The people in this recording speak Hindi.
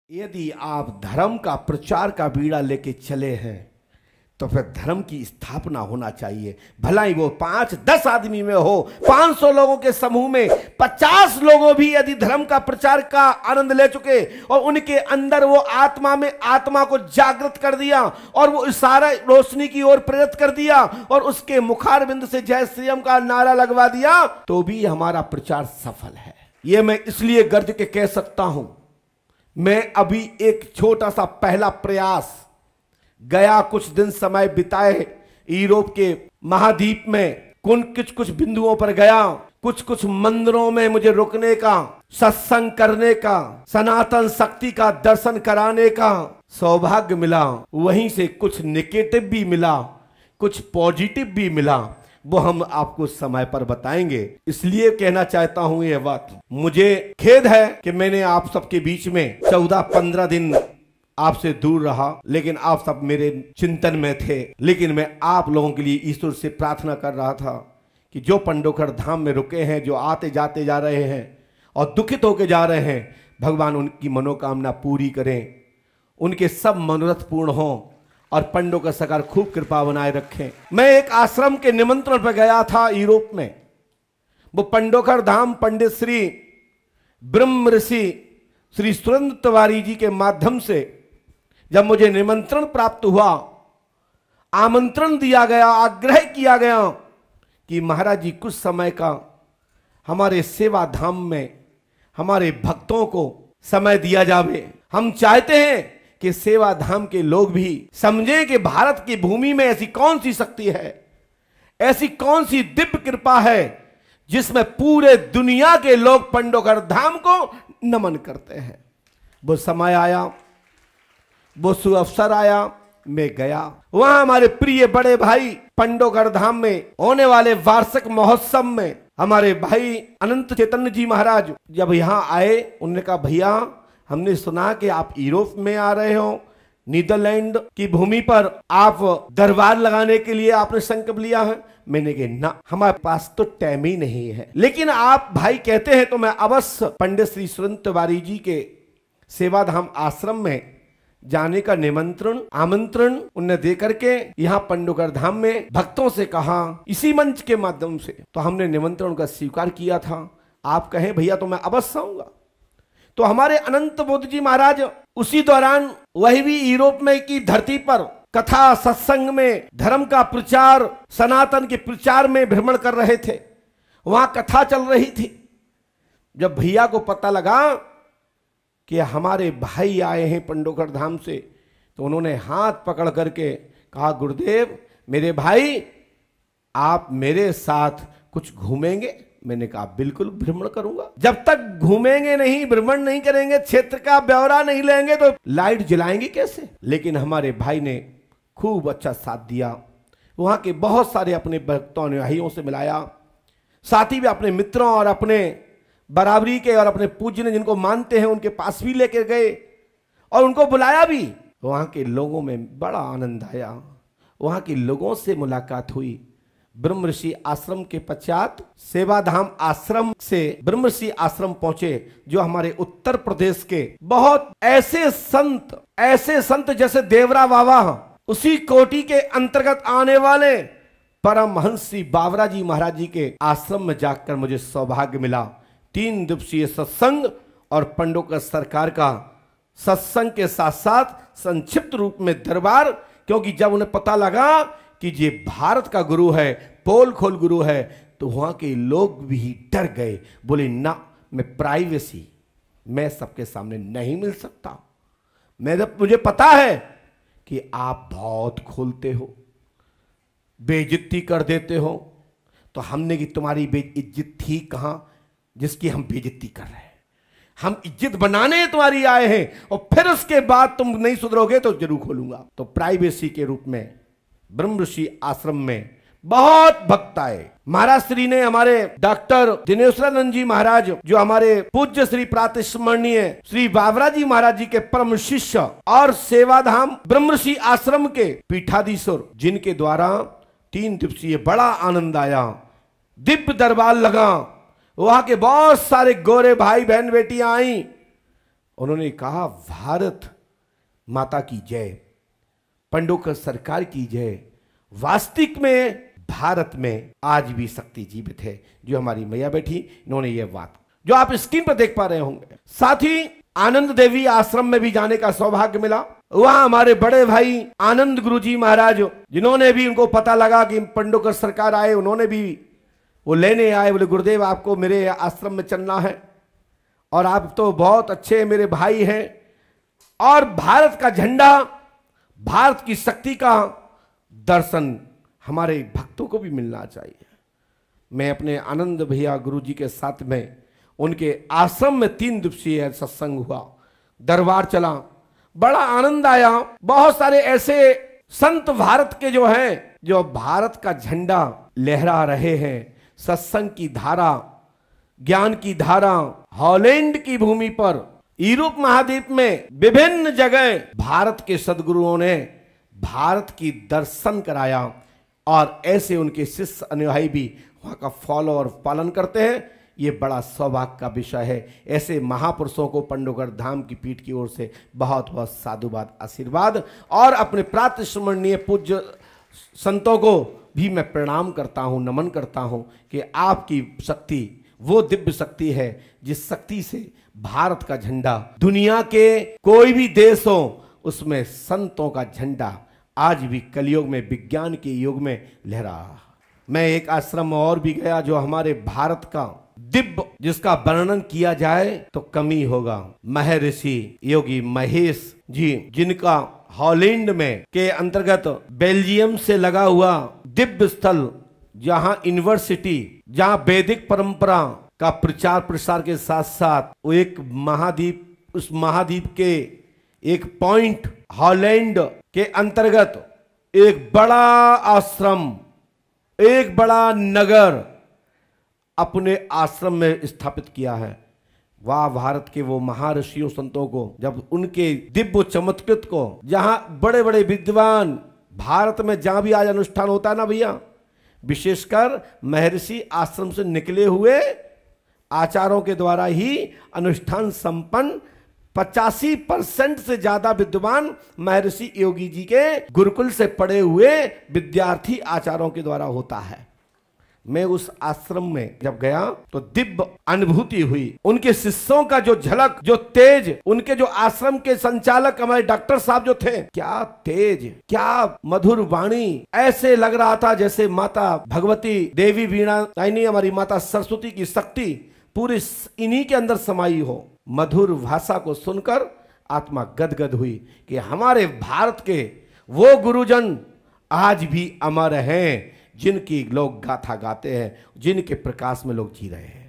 यदि आप धर्म का प्रचार का बीड़ा लेके चले हैं तो फिर धर्म की स्थापना होना चाहिए। भला ही वो 5-10 आदमी में हो, 500 लोगों के समूह में 50 लोगों भी यदि धर्म का प्रचार का आनंद ले चुके और उनके अंदर वो आत्मा में आत्मा को जागृत कर दिया और वो इशारा रोशनी की ओर प्रेरित कर दिया और उसके मुखारबिंद से जय श्री राम का नारा लगवा दिया, तो भी हमारा प्रचार सफल है। ये मैं इसलिए गर्ज के कह सकता हूं। मैं अभी एक छोटा सा पहला प्रयास गया कुछ दिन समय बिताए यूरोप के महाद्वीप में, कुछ बिंदुओं पर गया, कुछ मंदिरों में मुझे रुकने का, सत्संग करने का, सनातन शक्ति का दर्शन कराने का सौभाग्य मिला। वहीं से कुछ नेगेटिव भी मिला, कुछ पॉजिटिव भी मिला, वो हम आपको समय पर बताएंगे। इसलिए कहना चाहता हूं यह बात, मुझे खेद है कि मैंने आप सबके बीच में 14-15 दिन आपसे दूर रहा, लेकिन आप सब मेरे चिंतन में थे। लेकिन मैं आप लोगों के लिए ईश्वर से प्रार्थना कर रहा था कि जो पंडोखर धाम में रुके हैं, जो आते जाते जा रहे हैं और दुखित होकर जा रहे हैं, भगवान उनकी मनोकामना पूरी करें, उनके सब मनोरथ पूर्ण हों और पंडोखर सरकार खूब कृपा बनाए रखें। मैं एक आश्रम के निमंत्रण पर गया था यूरोप में। वो पंडोखर धाम पंडित श्री ब्रह्म ऋषि श्री सुरेंद्र तिवारी जी के माध्यम से जब मुझे निमंत्रण प्राप्त हुआ, आमंत्रण दिया गया, आग्रह किया गया कि महाराज जी कुछ समय का हमारे सेवा धाम में हमारे भक्तों को समय दिया जावे। हम चाहते हैं कि सेवा धाम के लोग भी समझें कि भारत की भूमि में ऐसी कौन सी शक्ति है, ऐसी कौन सी दिव्य कृपा है जिसमें पूरे दुनिया के लोग पंडोखर धाम को नमन करते हैं। वो समय आया, वो सुअवसर आया, मैं गया। वहां हमारे प्रिय बड़े भाई पंडोखर धाम में होने वाले वार्षिक महोत्सव में हमारे भाई अनंत चैतन्य जी महाराज जब यहां आए, उन्होंने कहा भैया हमने सुना कि आप यूरोप में आ रहे हो, नीदरलैंड की भूमि पर आप दरबार लगाने के लिए आपने संकल्प लिया है। मैंने कहा ना, हमारे पास तो टाइम ही नहीं है, लेकिन आप भाई कहते हैं तो मैं अवश्य पंडित श्री सुरेंद्र तिवारी जी के सेवाधाम आश्रम में जाने का आमंत्रण उन्हें दे करके यहाँ पंडोखर धाम में भक्तों से कहा, इसी मंच के माध्यम से। तो हमने निमंत्रण का स्वीकार किया था। आप कहें भैया तो मैं अवश्य आऊंगा। तो हमारे अनंत बोध जी महाराज उसी दौरान वही भी यूरोप में की धरती पर कथा सत्संग में धर्म का प्रचार, सनातन के प्रचार में भ्रमण कर रहे थे। वहां कथा चल रही थी। जब भैया को पता लगा कि हमारे भाई आए हैं पंडोखर धाम से, तो उन्होंने हाथ पकड़ करके कहा, गुरुदेव मेरे भाई आप मेरे साथ कुछ घूमेंगे? मैंने कहा बिल्कुल भ्रमण करूंगा। जब तक घूमेंगे नहीं, भ्रमण नहीं करेंगे, क्षेत्र का ब्यौरा नहीं लेंगे तो लाइट जलाएंगे कैसे? लेकिन हमारे भाई ने खूब अच्छा साथ दिया। वहां के बहुत सारे अपने भक्तों अनुयायियों से मिलाया, साथ ही भी अपने मित्रों और अपने बराबरी के और अपने पूज्य ने जिनको मानते हैं उनके पास भी लेकर गए और उनको बुलाया भी। वहां के लोगों में बड़ा आनंद आया। वहां के लोगों से मुलाकात हुई। ब्रह्म ऋषि आश्रम के पश्चात सेवाधाम आश्रम से ब्रह्म ऋषि आश्रम पहुंचे, जो हमारे उत्तर प्रदेश के बहुत ऐसे संत जैसे देवरा बाबा, उसी कोटि के अंतर्गत आने वाले परमहंस श्री बावरा जी महाराज जी के आश्रम में जाकर मुझे सौभाग्य मिला। 3 दिवसीय सत्संग और पंडोखर सरकार का सत्संग के साथ साथ संक्षिप्त रूप में दरबार, क्योंकि जब उन्हें पता लगा कि ये भारत का गुरु है, पोल खोल गुरु है, तो वहां के लोग भी डर गए। बोले ना, मैं प्राइवेसी मैं सबके सामने नहीं मिल सकता। मुझे पता है कि आप बहुत खोलते हो, बेइज्जती कर देते हो, तो हमने कि तुम्हारी बेइज्जत थी कहां जिसकी हम बेइज्जती कर रहे हैं? हम इज्जत बनाने तुम्हारी आए हैं और फिर उसके बाद तुम नहीं सुधरोगे तो जरूर खोलूंगा। तो प्राइवेसी के रूप में ब्रह्म ऋषि आश्रम में बहुत भक्त आए। महाराज श्री ने हमारे डॉक्टर दिनेश्वरानंद जी महाराज, जो हमारे पूज्य श्री प्रातस्मरणीय श्री बावरा जी महाराज जी के परम शिष्य और सेवाधाम ब्रह्म ऋषि आश्रम के पीठाधीश्वर, जिनके द्वारा 3 दिवसीय बड़ा आनंद आया, दिव्य दरबार लगा। वहां के बहुत सारे गोरे भाई बहन बेटियां आई उन्होंने कहा भारत माता की जय, पंडोकर सरकार की जय। वास्तविक में भारत में आज भी शक्ति जीवित है। जो हमारी मैया बैठी, इन्होंने ये बात जो आप स्क्रीन पर देख पा रहे होंगे। साथ ही आनंद देवी आश्रम में भी जाने का सौभाग्य मिला। वहां हमारे बड़े भाई आनंद गुरुजी महाराज, जिन्होंने भी उनको पता लगा कि पंडोकर सरकार आए, उन्होंने भी वो लेने आए। बोले गुरुदेव आपको मेरे आश्रम में चलना है और आप तो बहुत अच्छे मेरे भाई हैं, और भारत का झंडा, भारत की शक्ति का दर्शन हमारे भक्तों को भी मिलना चाहिए। मैं अपने आनंद भैया गुरुजी के साथ में उनके आश्रम में 3 दिवसीय सत्संग हुआ, दरबार चला, बड़ा आनंद आया। बहुत सारे ऐसे संत भारत के जो हैं, जो भारत का झंडा लहरा रहे हैं। सत्संग की धारा, ज्ञान की धारा हॉलैंड की भूमि पर, यूरोप महाद्वीप में विभिन्न जगह भारत के सदगुरुओं ने भारत की दर्शन कराया, और ऐसे उनके शिष्य अनुयायी भी वहां का फॉलो और पालन करते हैं। ये बड़ा सौभाग्य का विषय है। ऐसे महापुरुषों को पंडोकर धाम की पीठ की ओर से बहुत बहुत साधुवाद, आशीर्वाद, और अपने प्रातस्मरणीय पूज्य संतों को भी मैं प्रणाम करता हूं, नमन करता हूं कि आपकी शक्ति वो दिव्य शक्ति है जिस शक्ति से भारत का झंडा, दुनिया के कोई भी देश हो उसमें संतों का झंडा आज भी कलयुग में, विज्ञान के युग में लहरा। मैं एक आश्रम और भी गया जो हमारे भारत का दिव्य, जिसका वर्णन किया जाए तो कमी होगा। महर्षि योगी महेश जी, जिनका हॉलैंड में के अंतर्गत बेल्जियम से लगा हुआ दिव्य स्थल, जहां यूनिवर्सिटी, जहां वैदिक परंपरा का प्रचार प्रसार के साथ साथ वो एक महाद्वीप, उस महाद्वीप के एक पॉइंट हॉलैंड के अंतर्गत एक बड़ा आश्रम, एक बड़ा नगर अपने आश्रम में स्थापित किया है। वाह, भारत के वो महर्षियों संतों को, जब उनके दिव्य चमत्कृत को, जहां बड़े बड़े विद्वान, भारत में जहां भी आज अनुष्ठान होता है ना भैया, विशेषकर महर्षि आश्रम से निकले हुए आचार्यों के द्वारा ही अनुष्ठान संपन्न, 85% से ज्यादा विद्वान महर्षि योगी जी के गुरुकुल से पढ़े हुए विद्यार्थी आचार्यों के द्वारा होता है। मैं उस आश्रम में जब गया तो दिव्य अनुभूति हुई। उनके शिष्यों का जो झलक, जो तेज, उनके जो आश्रम के संचालक हमारे डॉक्टर साहब जो थे, क्या तेज, क्या मधुर वाणी, ऐसे लग रहा था जैसे माता भगवती देवी वीणा, हमारी माता सरस्वती की शक्ति पूरी इन्हीं के अंदर समाई हो। मधुर भाषा को सुनकर आत्मा गदगद हुई कि हमारे भारत के वो गुरुजन आज भी अमर हैं, जिनकी लोग गाथा गाते हैं, जिनके प्रकाश में लोग जी रहे हैं।